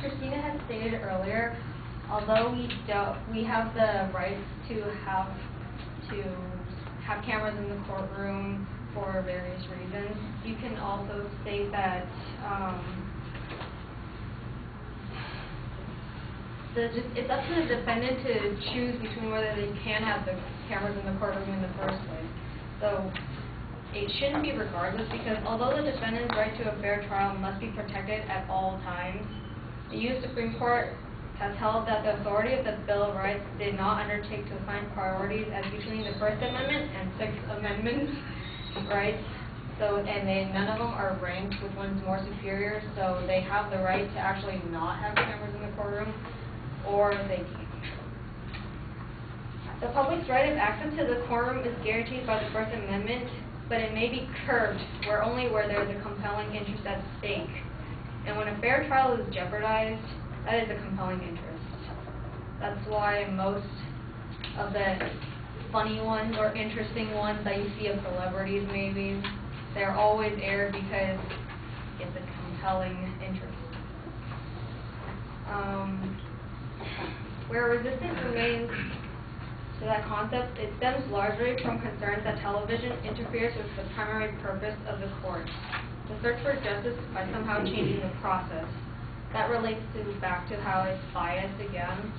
Christina had stated earlier, although we have the rights to have cameras in the courtroom for various reasons, you can also state that it's up to the defendant to choose between whether they can have the cameras in the courtroom in the first place. So it shouldn't be regardless, because although the defendant's right to a fair trial must be protected at all times, the U.S. Supreme Court has held that the authority of the Bill of Rights did not undertake to assign priorities as between the First Amendment and Sixth Amendment rights. So, none of them are ranked which one's more superior, so they have the right to actually not have cameras in the courtroom, or they can't. The public's right of access to the courtroom is guaranteed by the First Amendment, but it may be curbed where there is a compelling interest at stake. And when a fair trial is jeopardized, that is a compelling interest. That's why most of the funny ones or interesting ones that you see of celebrities maybe, they're always aired because it's a compelling interest. Where resistance remains to that concept, it stems largely from concerns that television interferes with the primary purpose of the court, to search for justice by somehow changing the process. That relates back to how it's biased again,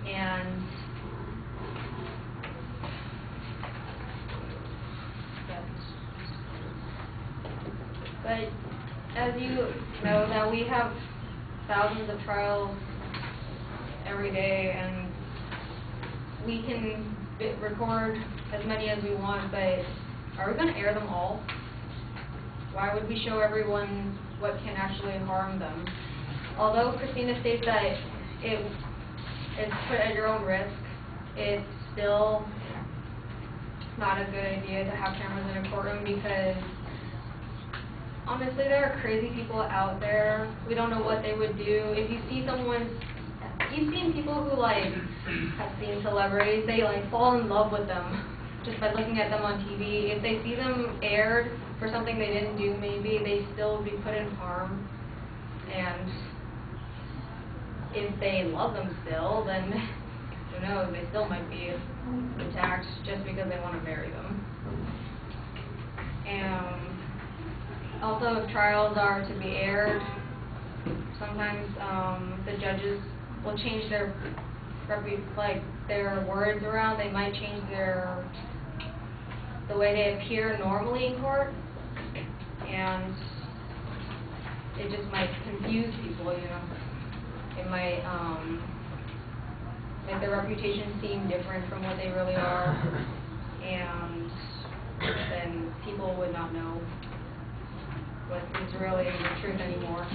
and yes. But as you know, that we have thousands of trials every day, and we can record as many as we want, but are we going to air them all? Why would we show everyone what can actually harm them? Although Christina states that it's put at your own risk, it's still not a good idea to have cameras in a courtroom, because honestly there are crazy people out there. We don't know what they would do. If you see you've seen people who have seen celebrities, they fall in love with them just by looking at them on TV. If they see them aired for something they didn't do, maybe they still would be put in harm. And if they love them still, then who knows, they still might be attacked just because they want to marry them. And also, if trials are to be aired, sometimes the judges will change their words around. They might change the way they appear normally in court, and it just might confuse people, you know. It might make their reputation seem different from what they really are, and then people would not know what is really the truth anymore.